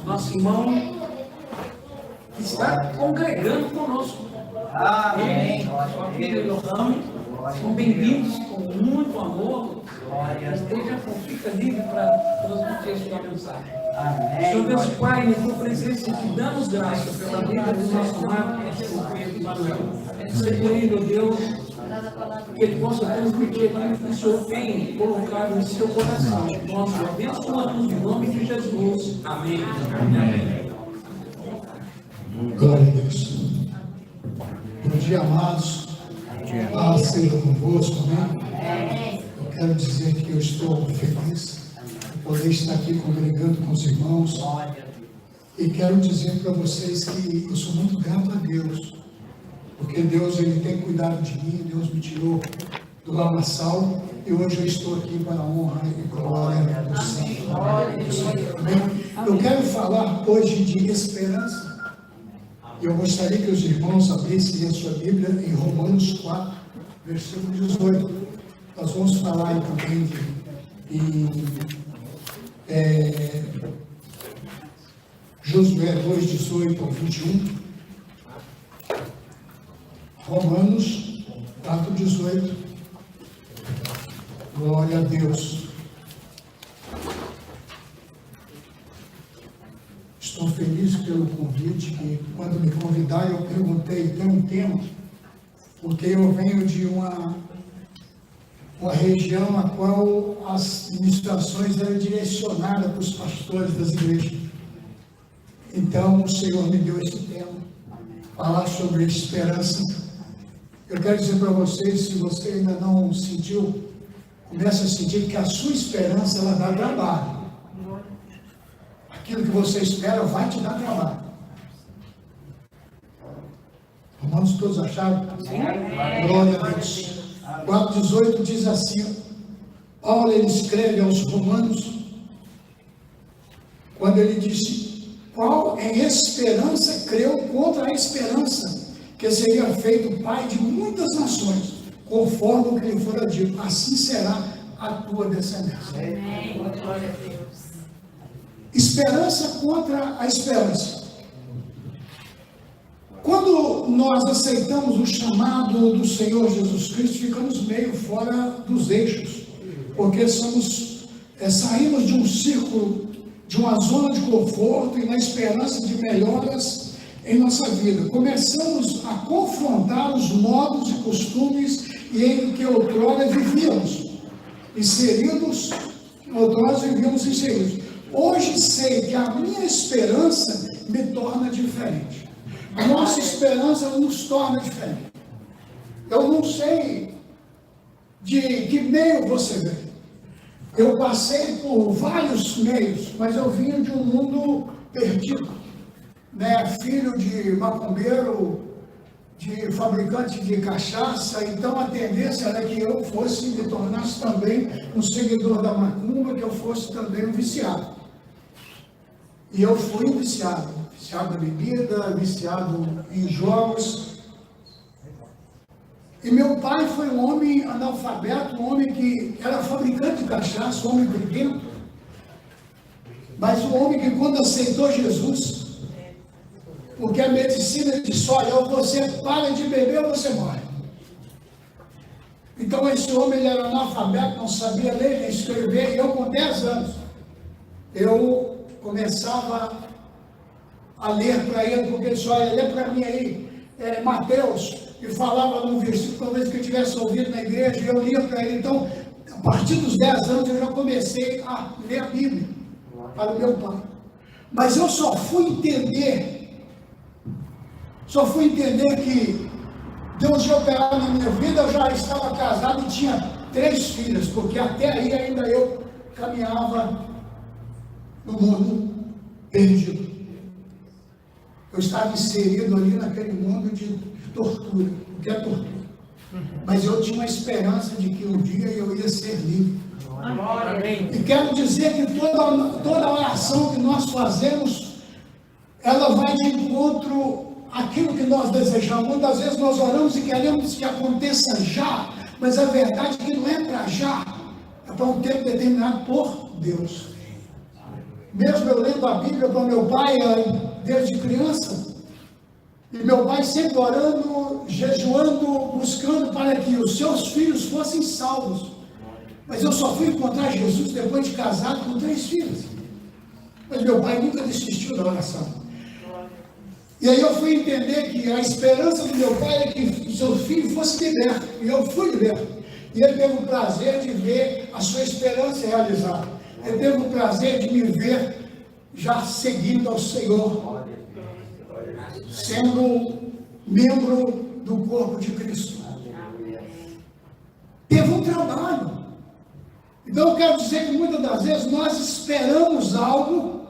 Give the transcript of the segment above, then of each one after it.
nosso irmão que está congregando conosco. Amém. São bem-vindos com muito amor. Esteja fica livre para transmitir sua mensagem. Senhor Deus Pai, na tua presença te damos graça pela vida do nosso amado pastor Pedro Manuel. Segure, meu Deus, que ele possa transmitir aquilo que o Senhor tem colocado em seu coração. Nós o abençoamos em nome de Jesus. Amém. Amém. Glória a Deus. Bom dia, amados. Paz seja convosco, amém? Eu quero dizer que eu estou feliz de poder estar aqui congregando com os irmãos. E quero dizer para vocês que eu sou muito grato a Deus, porque Deus ele tem cuidado de mim. Deus me tirou do lamaçal e hoje eu estou aqui para a honra e glória do Senhor. Eu quero falar hoje de esperança. Eu gostaria que os irmãos abrissem a sua Bíblia em Romanos 4, versículo 18. Nós vamos falar aí também Josué 2, 18 ao 21. Romanos 4, 18. Glória a Deus. Estou feliz pelo convite, que quando me convidaram eu perguntei, tem um tema, porque eu venho de uma região a qual as ministrações eram direcionadas para os pastores das igrejas. Então o Senhor me deu esse tema, falar sobre esperança. Eu quero dizer para vocês, se você ainda não sentiu, comece a sentir que a sua esperança ela dá trabalho. Aquilo que você espera vai te dar trabalho. Romanos todos acharam? Glória a Deus. 4,18 diz assim, Paulo ele escreve aos romanos, quando ele disse, qual em esperança creu contra a esperança, que seria feito pai de muitas nações, conforme o que lhe fora dito, assim será a tua descendência. Amém. Glória a Deus. Esperança contra a esperança. Quando nós aceitamos o chamado do Senhor Jesus Cristo, ficamos meio fora dos eixos, porque saímos de um círculo, de uma zona de conforto e na esperança de melhoras em nossa vida. Começamos a confrontar os modos e costumes em que outrora vivíamos, inseridos. Hoje sei que a minha esperança me torna diferente. A nossa esperança nos torna diferente. Eu não sei de que meio você veio. Eu passei por vários meios, mas eu vim de um mundo perdido. Filho de macumbeiro, de fabricante de cachaça, então a tendência era que eu me tornasse também um seguidor da macumba, que eu fosse também um viciado. E eu fui um viciado em bebida, viciado em jogos. E meu pai foi um homem analfabeto, um homem que era fabricante de cachaça, um homem briguento, mas um homem que quando aceitou Jesus, porque a medicina disse, olha, ou você para de beber ou você morre. Então esse homem ele era analfabeto, não sabia ler nem escrever, e eu com 10 anos, eu começava a ler para ele, porque ele disse, olha, lê para mim aí, Mateus, e falava num versículo, talvez que eu tivesse ouvido na igreja, e eu lia para ele. Então, a partir dos 10 anos, eu já comecei a ler a Bíblia para o meu pai. Mas eu só fui entender que Deus ia operar na minha vida. Eu já estava casado e tinha 3 filhas, porque até aí ainda eu caminhava no mundo perdido. Eu estava inserido ali naquele mundo de tortura, o que é tortura. Mas eu tinha uma esperança de que um dia eu ia ser livre. Amém. E quero dizer que toda oração que nós fazemos, ela vai de encontro àquilo que nós desejamos. Muitas vezes nós oramos e queremos que aconteça já, mas a verdade é que não é para já, é para um tempo determinado por Deus. mesmo eu lendo a Bíblia para meu pai desde criança, e meu pai sempre orando, jejuando, buscando para que os seus filhos fossem salvos. Mas eu só fui encontrar Jesus depois de casado com 3 filhos. Mas meu pai nunca desistiu da oração. E aí eu fui entender que a esperança do meu pai é que o seu filho fosse liberto. E eu fui liberto. E ele teve o prazer de ver a sua esperança realizada. Ele teve o prazer de me ver já seguindo ao Senhor, sendo membro do corpo de Cristo. Teve um trabalho. Então eu quero dizer que muitas das vezes nós esperamos algo,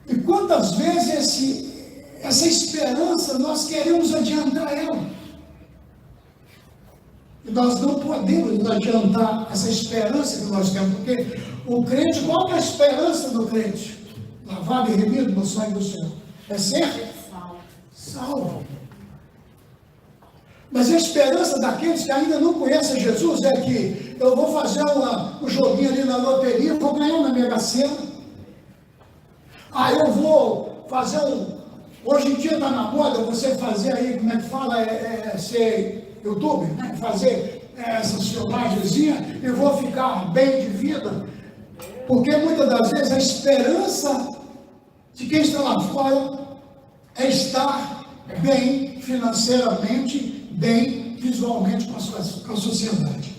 e quantas vezes essa esperança nós queremos adiantar ela. E nós não podemos adiantar essa esperança que nós temos, porque o crente, qual é a esperança do crente? Lavado e remido no sangue do Senhor. É ser salvo. Mas a esperança daqueles que ainda não conhecem Jesus é que eu vou fazer um joguinho ali na loteria, vou ganhar na Mega Sena. Eu vou fazer hoje em dia está na moda você fazer aí, como é que fala, ser youtuber, né? Fazer essas filmagenzinhas e vou ficar bem de vida. Porque muitas das vezes a esperança de quem está lá fora é estar bem financeiramente, bem visualmente com a sociedade.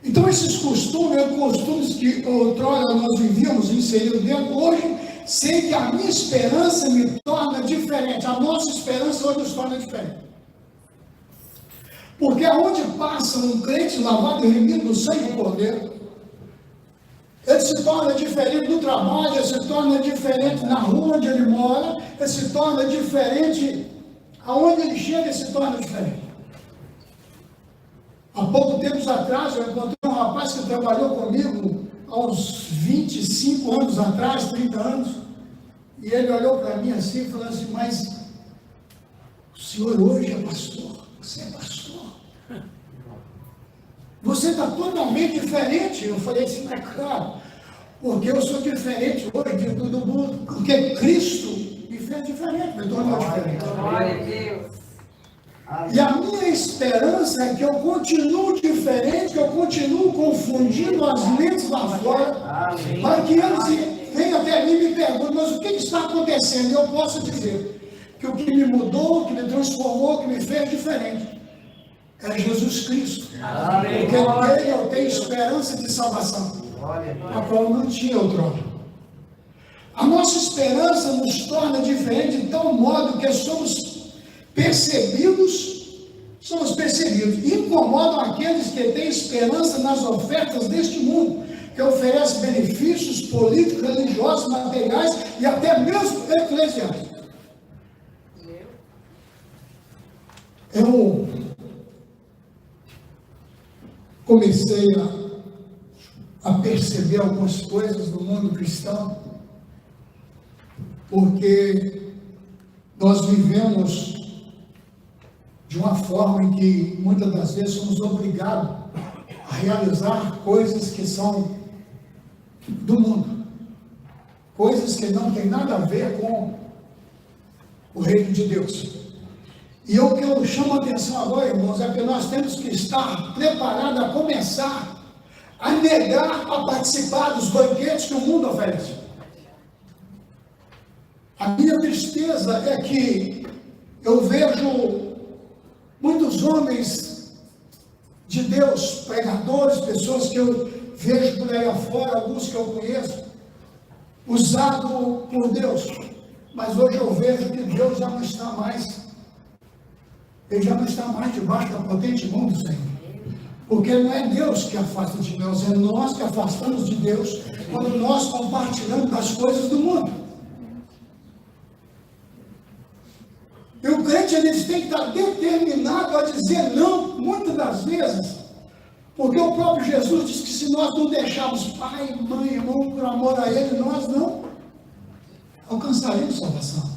Então esses costumes que outrora nós vivíamos inseridos dentro, hoje sei que a minha esperança me torna diferente, a nossa esperança hoje nos torna diferente. Porque aonde passa um crente lavado e remido no sangue do Cordeiro, ele se torna diferente no trabalho, ele se torna diferente na rua onde ele mora, ele se torna diferente aonde ele chega, ele se torna diferente. Há pouco tempo atrás, eu encontrei um rapaz que trabalhou comigo há uns 25 anos atrás, 30 anos, e ele olhou para mim assim e falou assim: mas o senhor hoje é pastor, você é pastor. Você está totalmente diferente. Eu falei assim: é claro, porque eu sou diferente hoje de todo mundo, porque Cristo me fez diferente, me tornou diferente. Glória a Deus. E a minha esperança é que eu continuo diferente, que eu continuo confundindo as mentes lá fora, para que eles venham até mim e me perguntem: mas o que está acontecendo? E eu posso dizer que o que me mudou, o que me transformou, o que me fez diferente é Jesus Cristo. Porque nele eu tenho esperança de salvação, a qual não tinha outrora. A nossa esperança nos torna diferente de tal modo que somos percebidos, incomodam aqueles que têm esperança nas ofertas deste mundo, que oferece benefícios políticos, religiosos, materiais e até mesmo eclesiásticos. Eu comecei a perceber algumas coisas do mundo cristão, porque nós vivemos de uma forma em que muitas das vezes somos obrigados a realizar coisas que são do mundo, coisas que não tem nada a ver com o reino de Deus. E o que eu chamo a atenção agora, irmãos, é que nós temos que estar preparados a começar a negar a participar dos banquetes que o mundo oferece. A minha tristeza é que eu vejo muitos homens de Deus, pregadores, pessoas que eu vejo por aí afora, alguns que eu conheço, usado por Deus, mas hoje eu vejo que Deus já não está mais, ele já não está mais debaixo da potente mão do Senhor, porque não é Deus que afasta de Deus, é nós que afastamos de Deus, quando nós compartilhamos das coisas do mundo. E o crente, eles têm que estar determinado a dizer não, muitas das vezes, porque o próprio Jesus disse que se nós não deixarmos pai, mãe, irmão, por amor a Ele, nós não alcançaremos salvação.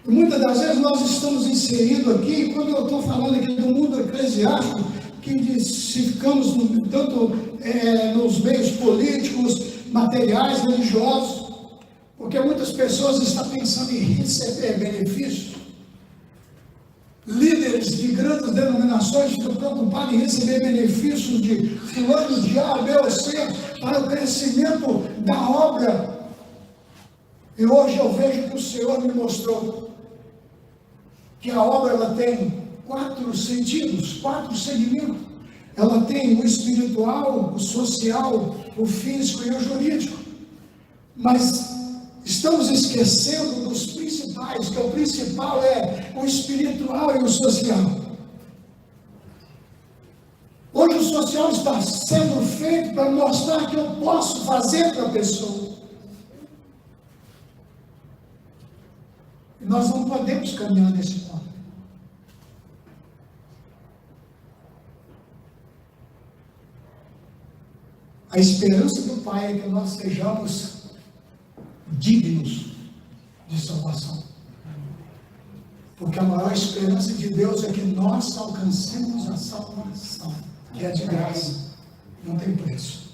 E muitas das vezes nós estamos inseridos aqui, quando eu estou falando aqui do mundo eclesiástico, que se ficamos tanto nos meios políticos, materiais, religiosos, porque muitas pessoas estão pensando em receber benefícios. Líderes de grandes denominações estão preocupados em receber benefícios de fulano, de A, B ou C, para o crescimento da obra. E hoje eu vejo que o Senhor me mostrou que a obra ela tem 4 sentidos, 4 segmentos. Ela tem o espiritual, o social, o físico e o jurídico. Mas estamos esquecendo dos principais, que o principal é o espiritual e o social. Hoje o social está sendo feito para mostrar que eu posso fazer para a pessoa. E nós não podemos caminhar nesse ponto. A esperança do Pai é que nós sejamos dignos de salvação. Porque a maior esperança de Deus é que nós alcancemos a salvação, que é de graça, não tem preço.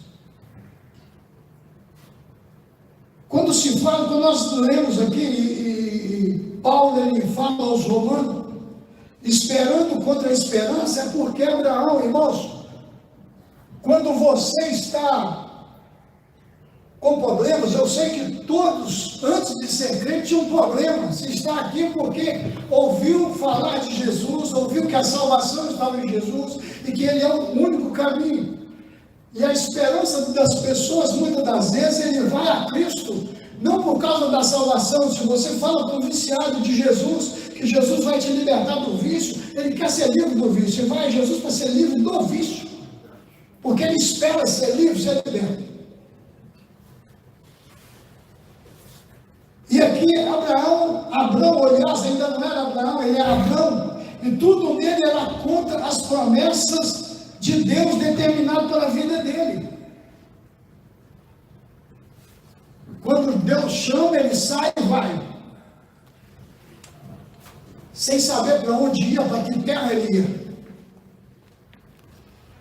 Quando nós lemos aqui, e Paulo ele fala aos romanos, esperando contra a esperança, é porque Abraão, irmãos, quando você está com problemas, eu sei que todos, antes de ser crente, tinham problema. Se está aqui porque ouviu falar de Jesus, ouviu que a salvação estava em Jesus e que Ele é o único caminho. E a esperança das pessoas, muitas das vezes, ele vai a Cristo, não por causa da salvação. Se você fala para um viciado de Jesus, que Jesus vai te libertar do vício, ele quer ser livre do vício. Ele vai a Jesus para ser livre do vício. Porque ele espera ser livre, ser liberto. E aqui Abraão, aliás, ainda não era Abraão, ele era Abrão, e tudo nele era contra as promessas de Deus determinado para a vida dele. Quando Deus chama, ele sai e vai. Sem saber para onde ia, para que terra ele ia.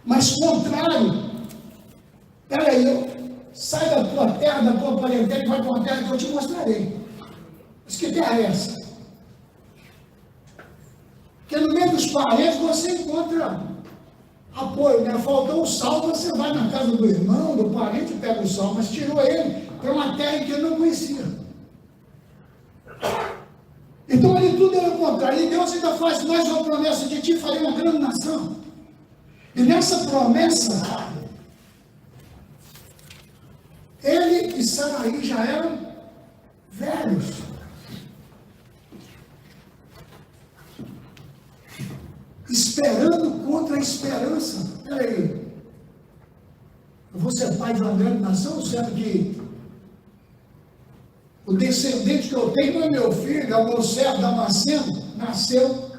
Mas contrário, sai da tua terra, da tua parentela e vai para uma terra que eu te mostrarei. Mas que terra é essa? Porque no meio dos parentes você encontra apoio, né? Faltou o sal, você vai na casa do irmão, do parente e pega o sal, mas tirou ele para uma terra que ele não conhecia. Então ali tudo era o contrário. E Deus ainda faz mais uma promessa: de ti farei uma grande nação. E nessa promessa, ele e Sarai já eram velhos. Esperando contra a esperança. Peraí, eu vou ser pai de uma grande nação, sendo que o descendente que eu tenho não é meu filho, é o meu servo Damasceno, nasceu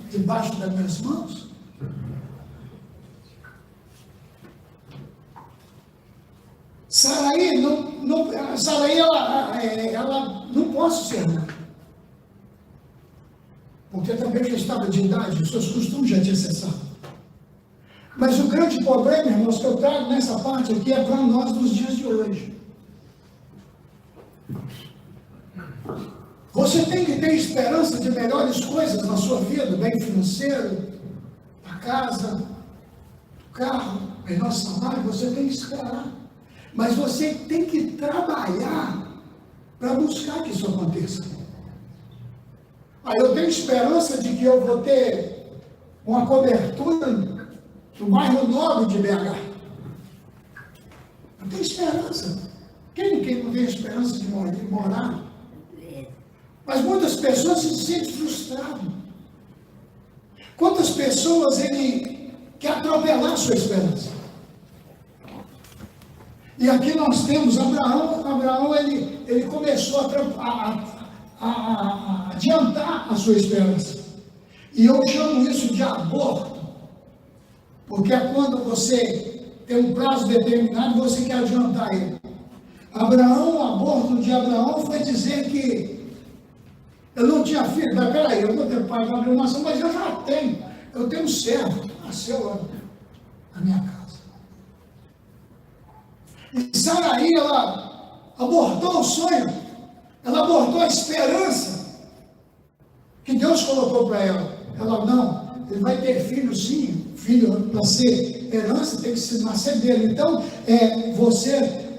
debaixo das minhas mãos. Sarai, ela não posso ser mãe, porque também já estava de idade, os seus costumes já tinham cessado. Mas o grande problema, irmãos, que eu trago nessa parte aqui é para nós nos dias de hoje. Você tem que ter esperança de melhores coisas na sua vida, bem financeiro, a casa, o carro, melhor salário, você tem que esperar. Mas você tem que trabalhar para buscar que isso aconteça. Aí eu tenho esperança de que eu vou ter uma cobertura no bairro nobre de BH. Eu tenho esperança. Quem não tem esperança de morar? Mas muitas pessoas se sentem frustradas. Quantas pessoas ele quer atropelar a sua esperança? E aqui nós temos Abraão ele começou a adiantar a sua esperança. E eu chamo isso de aborto, porque é quando você tem um prazo determinado e você quer adiantar ele. O aborto de Abraão foi dizer que Eu não tinha filho, mas peraí, eu vou ter pai de abrir uma ação, mas eu já tenho. Eu tenho um servo, nasceu lá na minha casa. E Saraí, ela abortou o sonho, ela abortou a esperança que Deus colocou para ela. Ela, não, ele vai ter filho sim, filho para ser herança, tem que nascer dele. Então,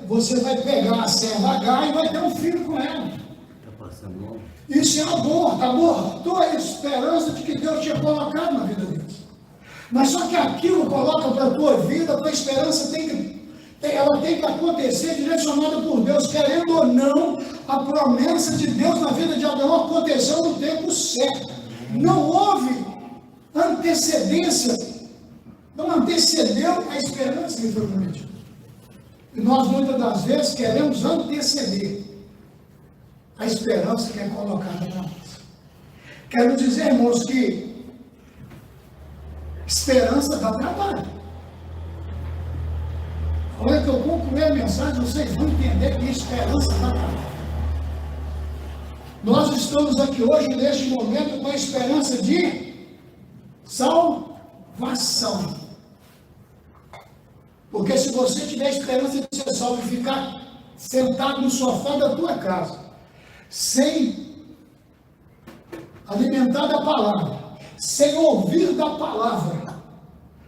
você vai pegar a serva H e vai ter um filho com ela. Isso é abortou a esperança de que Deus tinha colocado na vida deles. Mas só que aquilo coloca para a tua vida, a tua esperança ela tem que acontecer direcionada por Deus, querendo ou não, a promessa de Deus na vida de Abraão aconteceu no tempo certo. Não houve antecedência, não antecedeu a esperança que foi prometida. E nós muitas das vezes queremos anteceder a esperança que é colocada para nós. Quero dizer, irmãos, que esperança dá trabalho. A hora que eu concluir a mensagem, vocês vão entender que esperança dá trabalho. Nós estamos aqui hoje, neste momento, com a esperança de salvação. Porque se você tiver esperança de ser salvo e ficar sentado no sofá da tua casa, sem alimentar da palavra, sem ouvir da palavra,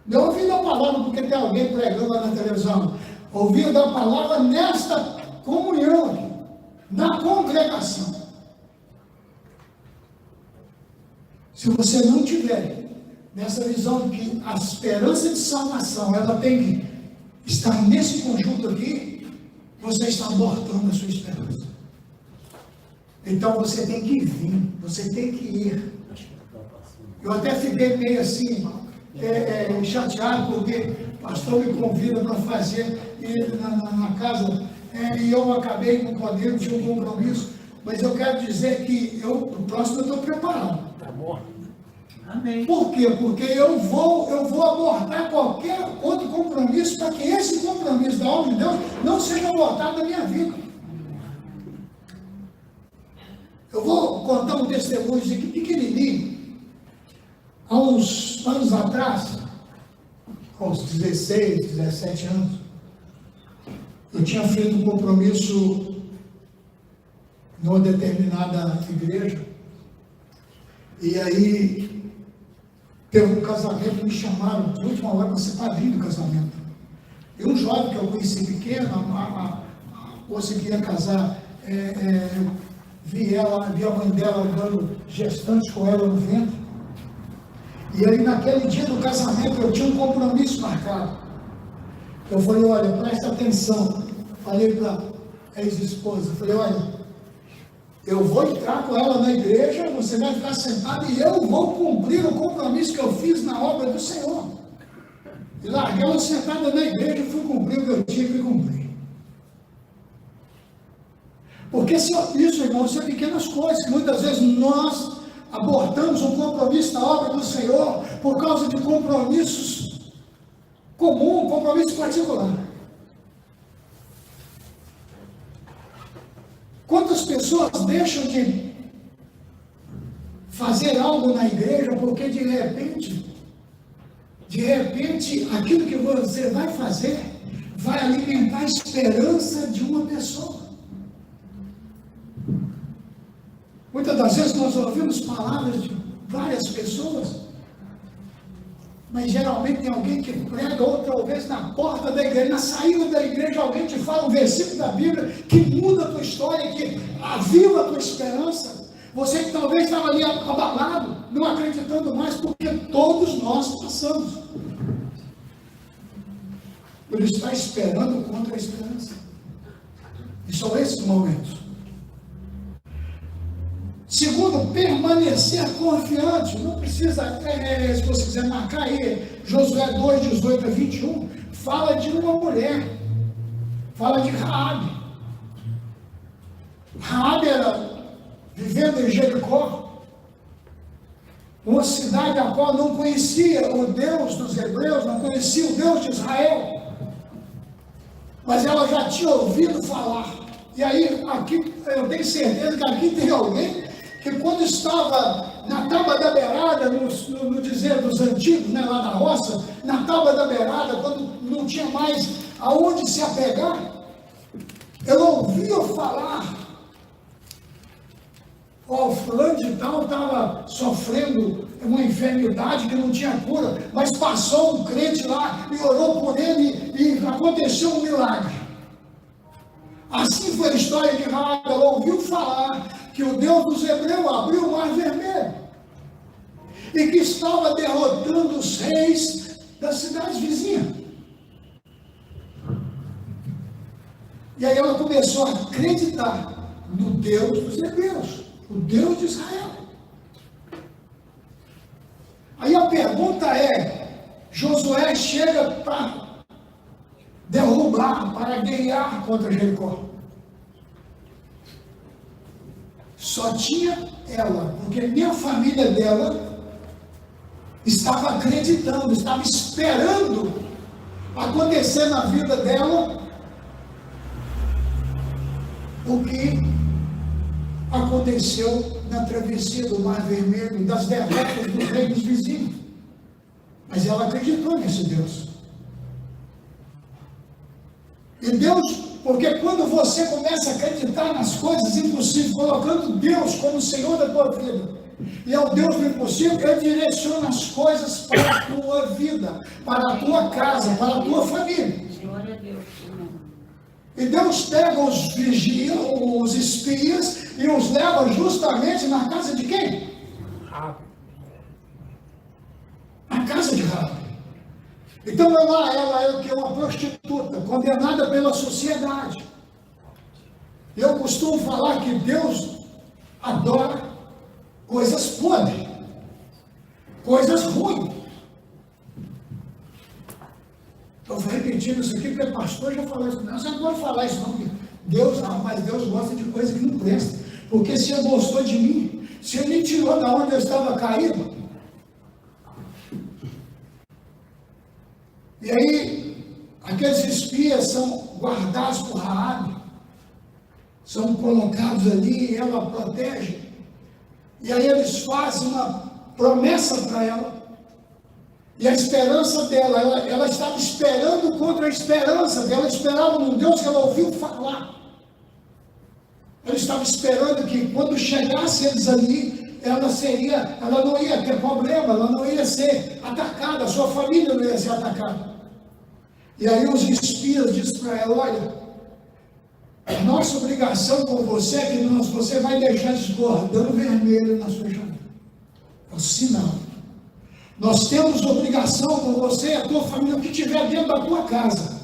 não ouvir da palavra porque tem alguém pregando lá na televisão, ouvir da palavra nesta comunhão aqui, na congregação. Se você não tiver nessa visão de que a esperança de salvação, ela tem que estar nesse conjunto aqui, você está abortando a sua esperança. Então você tem que vir, você tem que ir. Eu até fiquei meio assim, chateado, porque o pastor me convida para fazer na casa, e eu acabei não podendo, tinha um compromisso, mas eu quero dizer que o próximo eu estou preparado. Tá bom. Amém. Por quê? Porque eu vou abortar qualquer outro compromisso para que esse compromisso da obra de Deus não seja abortado na minha vida. Eu vou contar um testemunho aqui pequenininho. Há uns anos atrás, aos 16, 17 anos, eu tinha feito um compromisso numa determinada igreja, e aí teve um casamento, me chamaram de última hora para ser padrinho do casamento. E um jovem que eu conheci pequeno, a moça que ia casar, vi a mãe dela dando gestante com ela no ventre. E aí naquele dia do casamento eu tinha um compromisso marcado. Eu falei, olha, presta atenção. Falei para a ex-esposa, falei, olha, eu vou entrar com ela na igreja, você vai ficar sentado e eu vou cumprir o compromisso que eu fiz na obra do Senhor. E larguei ela sentada na igreja e fui cumprir o que eu tinha que cumprir. Porque isso, irmãos, são pequenas coisas, que muitas vezes nós abortamos um compromisso na obra do Senhor por causa de compromissos comuns, compromisso particular. Quantas pessoas deixam de fazer algo na igreja porque de repente, aquilo que você vai fazer vai alimentar a esperança de uma pessoa. Muitas das vezes nós ouvimos palavras de várias pessoas, mas geralmente tem alguém que prega, outra vez na porta da igreja, na saída da igreja, alguém te fala um versículo da Bíblia que muda a tua história, que aviva a tua esperança. Você que talvez estava ali abalado, não acreditando mais, porque todos nós passamos. Ele está esperando contra a esperança. E são esses momentos. Segundo, permanecer confiante. Não precisa, se você quiser marcar aí, Josué 2, 18 a 21, fala de uma mulher, fala de Raabe. Raabe era vivendo em Jericó, uma cidade a qual não conhecia o Deus dos hebreus, não conhecia o Deus de Israel, mas ela já tinha ouvido falar. E aí, aqui, eu tenho certeza que aqui tem alguém que quando estava na tábua da beirada, no dizer dos antigos, né, lá na roça, na tábua da beirada, quando não tinha mais aonde se apegar, ele ouvia falar, ó, fulano de tal estava sofrendo uma enfermidade que não tinha cura, mas passou um crente lá e orou por ele e aconteceu um milagre. Assim foi a história de Raabe. Ela ouviu falar que o Deus dos Hebreus abriu o Mar Vermelho e que estava derrotando os reis das cidades vizinhas. E aí ela começou a acreditar no Deus dos Hebreus, o Deus de Israel. Aí a pergunta é, Josué chega para derrubar, para guerrear contra Jericó. Só tinha ela, porque nem a família dela estava acreditando, estava esperando acontecer na vida dela o que aconteceu na travessia do Mar Vermelho, das derrotas dos reinos vizinhos. Mas ela acreditou nesse Deus. E Deus, porque quando você começa a acreditar nas coisas impossíveis, colocando Deus como Senhor da tua vida, e é o Deus do impossível, Ele direciona as coisas para a tua vida, para a tua casa, para a tua família. Glória a Deus. E Deus pega os vigias, os espias, e os leva justamente na casa de quem? Raabe. Na casa de Raabe. Então ela é o que? Uma prostituta, condenada pela sociedade. Eu costumo falar que Deus adora coisas podres, coisas ruins. Estou repetindo isso aqui, porque o pastor já falou isso. Não, você não pode falar isso não. Deus, mas Deus gosta de coisa que não presta. Porque se Ele gostou de mim, se Ele me tirou da onde eu estava caído, e aí, aqueles espias são guardados por Raabe, são colocados ali, e ela protege, e aí eles fazem uma promessa para ela, e a esperança dela, ela estava esperando contra a esperança dela, ela esperava num Deus que ela ouviu falar, ela estava esperando que quando chegasse eles ali, ela não ia ter problema, ela não ia ser atacada, a sua família não ia ser atacada. E aí os espias dizem para ela, olha, a nossa obrigação com você é que você vai deixar esse cordão vermelho na sua janela. É o sinal. Nós temos obrigação com você e a tua família, o que estiver dentro da tua casa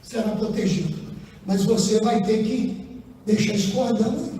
será protegido. Mas você vai ter que deixar esse cordão aí.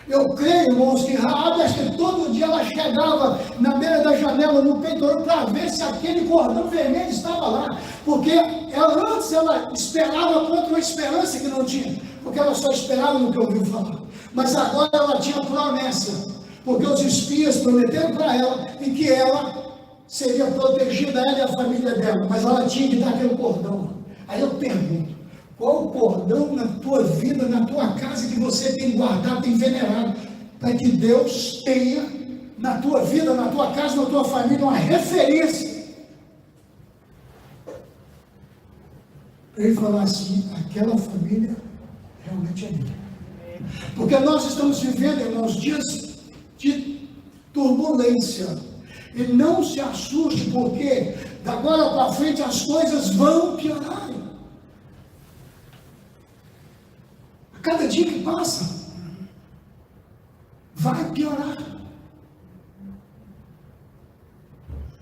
Eu creio, irmãos, que Raabe, acho que todo dia ela chegava na beira da janela, no peitoral, para ver se aquele cordão vermelho estava lá. Porque antes ela esperava contra uma esperança que não tinha. Porque ela só esperava no que ouviu falar. Mas agora ela tinha promessa. Porque os espias prometeram para ela e que ela seria protegida, ela e a família dela. Mas ela tinha que dar aquele cordão. Aí eu pergunto, qual o cordão na tua vida, na tua casa que você tem guardado, tem venerado, para que Deus tenha na tua vida, na tua casa, na tua família, uma referência? Para ele falar assim, aquela família realmente é minha. Porque nós estamos vivendo, irmãos, dias de turbulência. E não se assuste, porque da agora para frente as coisas vão piorar. Cada dia que passa, vai piorar.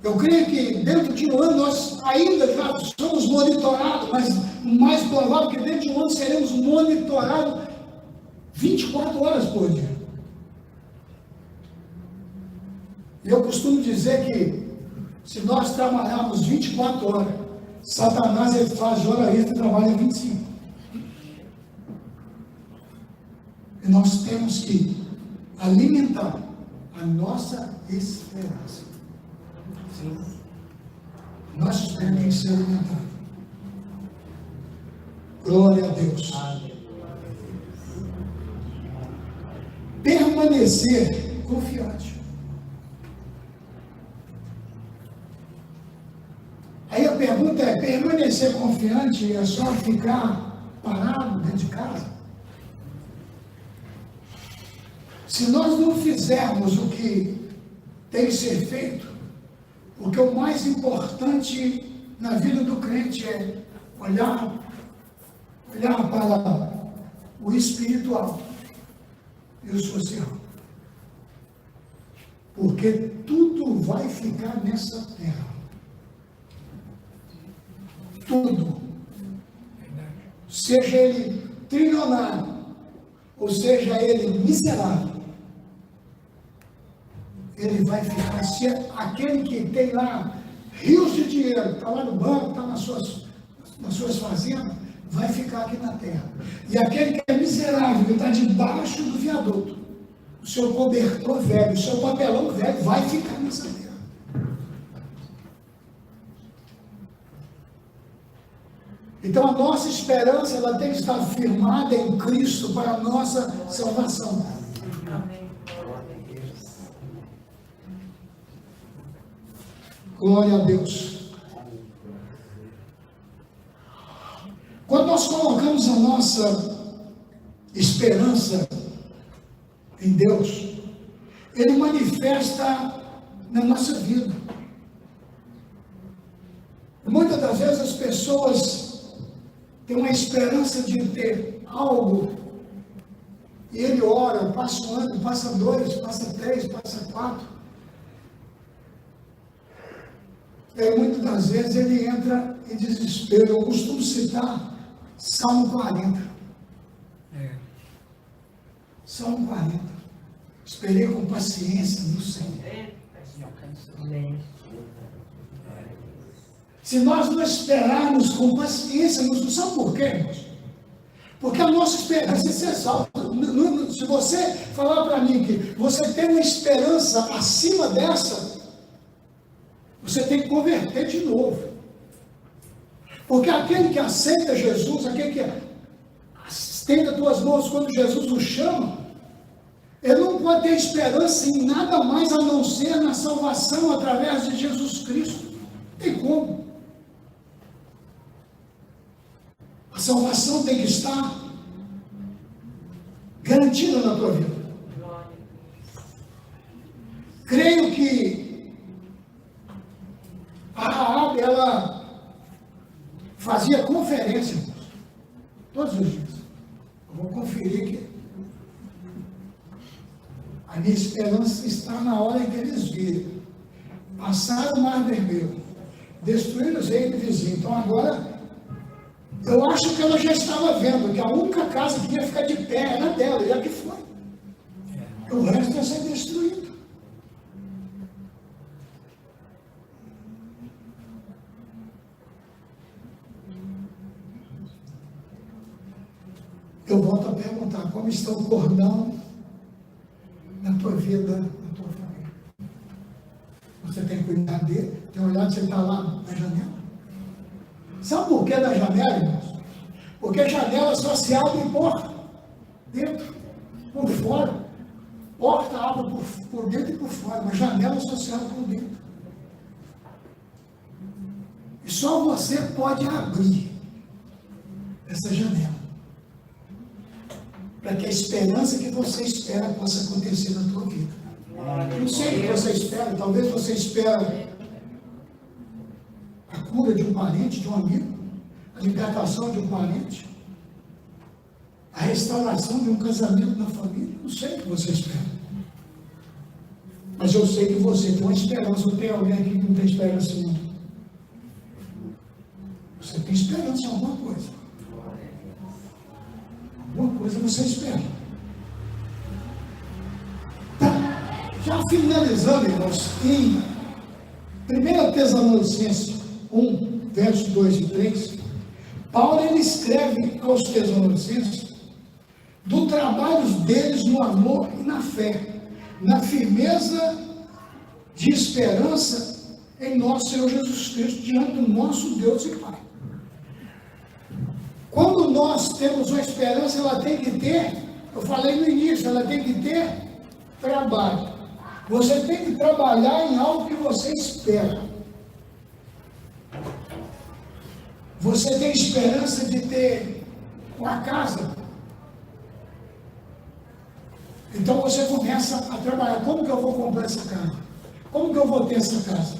Eu creio que dentro de um ano nós ainda já somos monitorados, mas o mais provável é que dentro de um ano seremos monitorados 24 horas por dia. E eu costumo dizer que se nós trabalharmos 24 horas, Satanás ele faz hora extra e trabalha 25. E nós temos que alimentar a nossa esperança. Sim. Nossa esperança tem que ser alimentada. Glória a Deus. Permanecer confiante. Aí a pergunta é, permanecer confiante é só ficar parado dentro de casa? Se nós não fizermos o que tem que ser feito, porque o mais importante na vida do crente é olhar para o espiritual e o social. Porque tudo vai ficar nessa terra. Tudo. Seja ele trilionário, ou seja ele miserável, ele vai ficar, se aquele que tem lá rios de dinheiro, está lá no banco, está nas suas fazendas, vai ficar aqui na terra. E aquele que é miserável, que está debaixo do viaduto, o seu cobertor velho, o seu papelão velho, vai ficar nessa terra. Então a nossa esperança, ela tem que estar firmada em Cristo para a nossa salvação. Amém. Glória a Deus. Quando nós colocamos a nossa esperança em Deus, Ele manifesta na nossa vida. Muitas das vezes as pessoas têm uma esperança de ter algo, e ele ora, passa um ano, passa 2, passa 3, passa 4. E aí, muitas das vezes, ele entra em desespero. Eu costumo citar Salmo 40. Salmo 40. Esperei com paciência no Senhor. Se nós não esperarmos com paciência, sabe por quê, irmãos? Porque a nossa esperança é salva. Se você falar para mim que você tem uma esperança acima dessa, você tem que converter de novo. Porque aquele que aceita Jesus, aquele que estende as tuas mãos quando Jesus o chama, ele não pode ter esperança em nada mais a não ser na salvação através de Jesus Cristo. Não tem como. A salvação tem que estar garantida na tua vida. Creio que a Raabe, ela fazia conferência todos os dias. Eu vou conferir que a minha esperança está na hora em que eles viram. Passaram o Mar Vermelho, destruíram os reinos vizinhos. Então agora, eu acho que ela já estava vendo que a única casa que ia ficar de pé era dela, e a que foi. O resto ia ser destruído. Eu volto a perguntar, como está o cordão na tua vida, na tua família? Você tem cuidado dele? Tem olhado, você está lá na janela? Sabe por que da janela, irmãos? Porque a janela só se abre por dentro, por fora. Porta abre por dentro e por fora, mas janela só se abre por dentro. E só você pode abrir essa janela, para que a esperança que você espera possa acontecer na tua vida. Não sei o que você espera, talvez você espera a cura de um parente, de um amigo, a libertação de um parente, a restauração de um casamento na família. Não sei o que você espera. Mas eu sei que você tem uma esperança. Ou tem alguém aqui que não tem esperança nenhuma? Você tem esperança em alguma coisa. Alguma coisa você espera. Tá. Já finalizando, irmãos, em 1 Tessalonicenses 1, versos 2 e 3, Paulo ele escreve aos Tessalonicenses do trabalho deles no amor e na fé, na firmeza de esperança em nosso Senhor Jesus Cristo, diante do nosso Deus e Pai. Quando nós temos uma esperança, ela tem que ter, eu falei no início, ela tem que ter trabalho. Você tem que trabalhar em algo que você espera. Você tem esperança de ter uma casa. Então você começa a trabalhar. Como que eu vou comprar essa casa? Como que eu vou ter essa casa?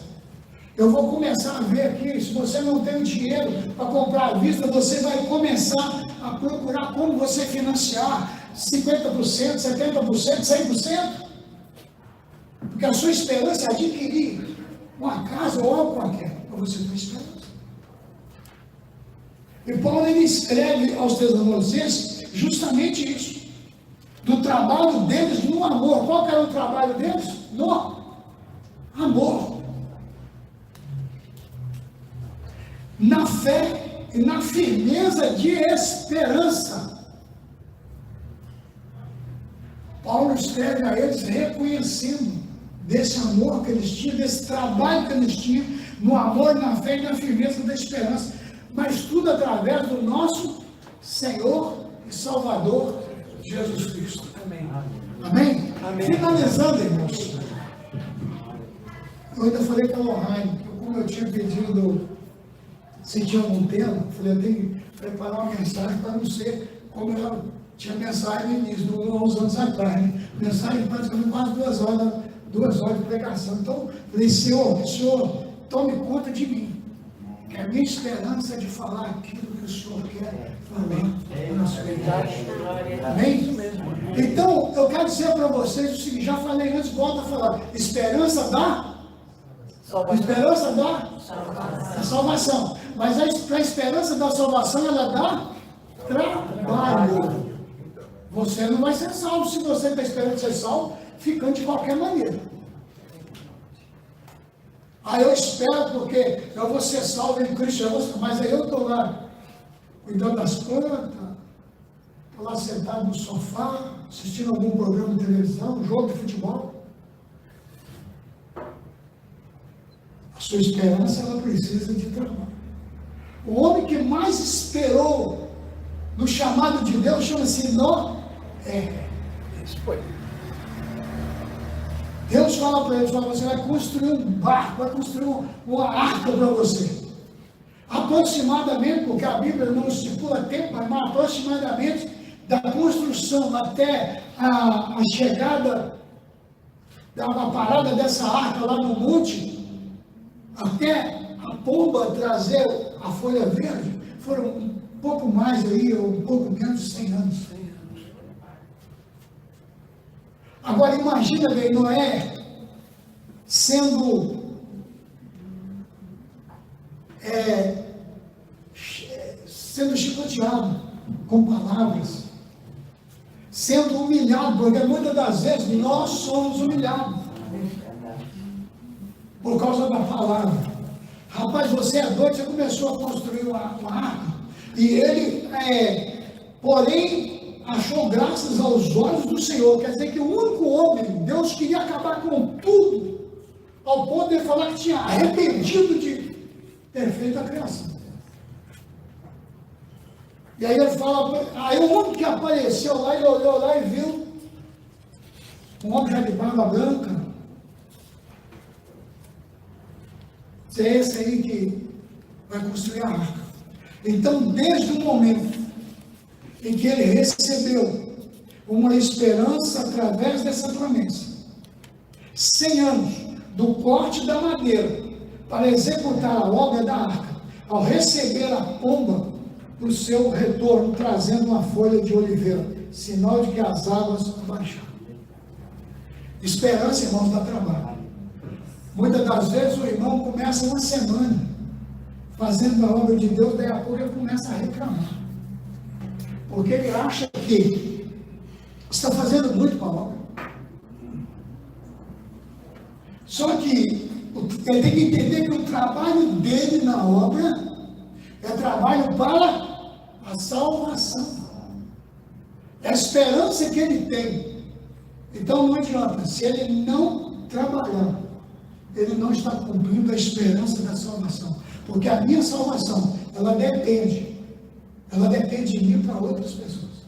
Eu vou começar a ver aqui, se você não tem o dinheiro para comprar à vista, você vai começar a procurar como você financiar 50%, 70%, 100%. Porque a sua esperança é adquirir uma casa ou algo qualquer. Para você ter esperança. E Paulo ele escreve aos Tessalonicenses justamente isso. Do trabalho deles no amor. Qual que era o trabalho deles? No amor. Na fé e na firmeza de esperança. Paulo escreve a eles reconhecendo desse amor que eles tinham, desse trabalho que eles tinham, no amor, na fé e na firmeza da esperança. Mas tudo através do nosso Senhor e Salvador Jesus Cristo. Amém. Amém? Amém. Finalizando, irmãos. Eu ainda falei com a Lohane, como eu tinha pedido, se tinha algum tema, eu falei, eu tenho que preparar uma mensagem para não ser como eu tinha mensagem no início, há uns anos atrás, né? Mensagem praticamente quase 2 horas de pregação. Então, eu falei, Senhor, tome conta de mim. Que a minha esperança é de falar aquilo que o Senhor quer falar na sua idade. Amém? Então, eu quero dizer para vocês o seguinte, já falei antes, volto a falar. Esperança da salvação. Mas a esperança da salvação, ela dá trabalho. Você não vai ser salvo se você está esperando ser salvo, ficando de qualquer maneira. Aí eu espero porque eu vou ser salvo em Cristo, mas aí eu estou lá cuidando das plantas, estou lá sentado no sofá, assistindo algum programa de televisão, jogo de futebol. A sua esperança, ela precisa de trabalho. O homem que mais esperou no chamado de Deus chama-se Noé. Isso foi. Deus fala para ele, você vai construir um barco, vai construir uma arca para você. Aproximadamente, porque a Bíblia não estipula tempo, mas aproximadamente da construção até a chegada, a parada dessa arca lá no monte, até a pomba trazer a folha verde, foram um pouco mais aí, ou um pouco menos de 100 anos. Agora imagina bem, Noé sendo chicoteado com palavras, sendo humilhado, porque muitas das vezes nós somos humilhados por causa da palavra. Rapaz, você é doido, você começou a construir uma arca, e ele, porém, achou graças aos olhos do Senhor. Quer dizer que o único homem, Deus queria acabar com tudo, ao ponto de ele falar que tinha arrependido de ter feito a criação. E aí ele fala, aí o homem que apareceu lá, ele olhou lá e viu um homem já de barba branca. É esse aí que vai construir a arca. Então, desde o momento em que ele recebeu uma esperança através dessa promessa, 100 anos do corte da madeira para executar a obra da arca, ao receber a pomba para o seu retorno, trazendo uma folha de oliveira, sinal de que as águas baixaram. Esperança, irmãos, dá trabalho. Muitas das vezes o irmão começa uma semana fazendo a obra de Deus, daí a pouco ele começa a reclamar. Porque ele acha que está fazendo muito para a obra. Só que ele tem que entender que o trabalho dele na obra é trabalho para a salvação. É a esperança que ele tem. Então não adianta, se ele não trabalhar, ele não está cumprindo a esperança da salvação. Porque a minha salvação, ela depende de mim para outras pessoas.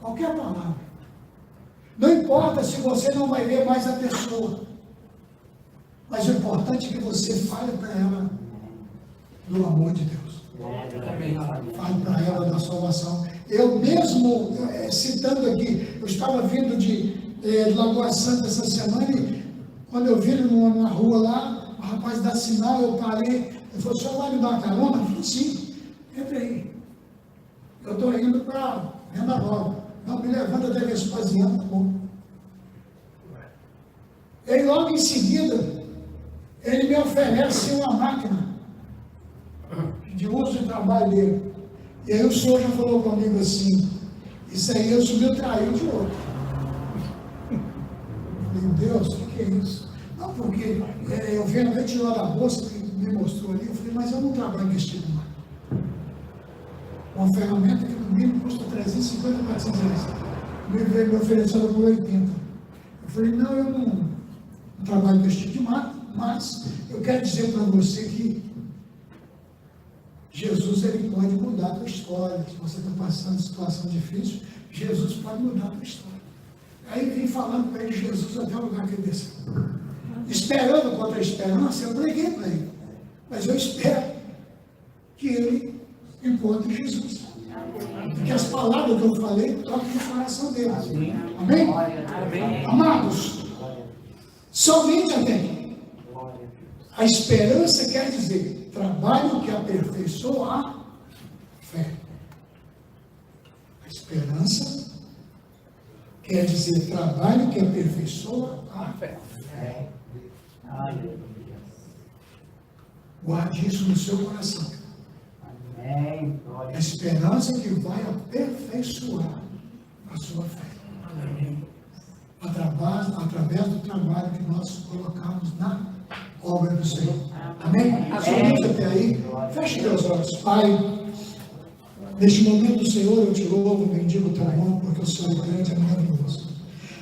Qualquer palavra. Não importa se você não vai ver mais a pessoa, mas o importante é que você fale para ela do amor de Deus. Fale para ela da salvação. Eu mesmo, citando aqui, eu estava vindo de Lagoa Santa essa semana e quando eu vi ele numa rua lá, o rapaz dá sinal, eu parei, ele falou, o senhor vai me dar uma carona? Eu falei, sim, entra aí. Eu estou indo para Venda Nova. Não, me levanta até Vespasiano, tá bom. E logo em seguida, ele me oferece uma máquina de uso e trabalho dele. E aí o senhor já falou comigo assim, isso aí eu subtraiu de outro. Meu Deus, o que é isso? Não, porque eu vendo, ele tirou da bolsa, que me mostrou ali, eu falei, mas eu não trabalho nesse tipo de máquina. Uma ferramenta que no mínimo custa 350, 400 reais. Me ofereceram por 80. Eu falei, não, eu não trabalho com esse tipo de máquina, mas eu quero dizer para você que Jesus, ele pode mudar a tua história. Se você está passando situação difícil, Jesus pode mudar a tua história. Aí vem falando para ele, Jesus, até o lugar que ele desceu. Esperando contra a esperança, eu preguei para ele. Mas eu espero que ele encontre Jesus. Porque as palavras que eu falei tocam no coração dele. Amém? Amém? Amados, somente amém. A esperança quer dizer trabalho que aperfeiçoa a fé. A esperança quer dizer trabalho que aperfeiçoa a fé. Guarde isso no seu coração. A esperança que vai aperfeiçoar a sua fé. Através do trabalho que nós colocamos na obra do Senhor. Amém? Somente até aí. Feche teus olhos. Pai, neste momento, Senhor, eu te louvo, bendigo o teu nome, porque o Senhor é grande e maravilhoso.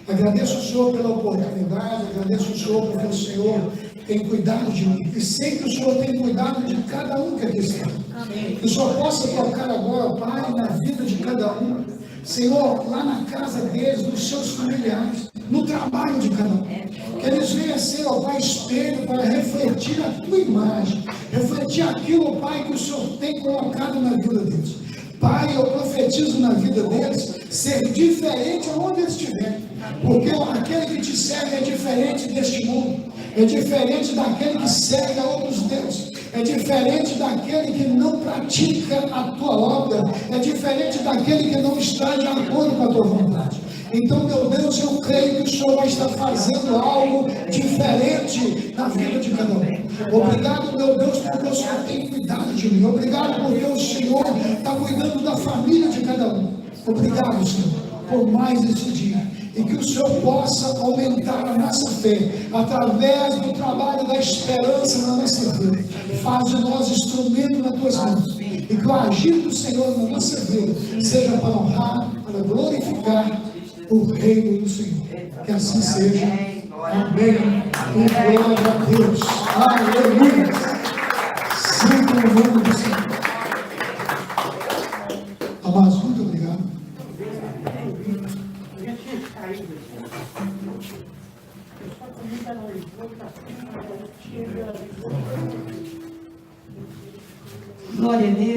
Agradeço o Senhor pela oportunidade, agradeço o Senhor porque o Senhor tem cuidado de mim. E sei que o Senhor tem cuidado de cada um que aqui está. Que o Senhor possa tocar agora, Pai, na vida de cada um. Senhor, lá na casa deles, nos seus familiares, no trabalho de cada um. Que eles venham ser, ó Pai, espelho para refletir a tua imagem. Refletir aquilo, Pai, que o Senhor tem colocado na vida deles. Pai, eu profetizo na vida deles ser diferente aonde eles estiverem. Porque aquele que te serve é diferente deste mundo. É diferente daquele que segue a outros deuses. É diferente daquele que não pratica a tua obra. É diferente daquele que não está de acordo com a tua vontade. Então, meu Deus, eu creio que o Senhor vai estar fazendo algo diferente na vida de cada um. Obrigado, meu Deus, porque o Senhor tem cuidado de mim. Obrigado porque o Senhor está cuidando da família de cada um. Obrigado, Senhor, por mais esse dia. E que o Senhor possa aumentar a nossa fé, através do trabalho da esperança na nossa vida. Faz de nós instrumento nas tuas mãos. E que o agir do Senhor na nossa vida seja para honrar, para glorificar o reino do Senhor. Que assim seja. Amém. E glória a Deus. Aleluia. Sempre o nome do Senhor. Amados, muito obrigado. Glória a Deus.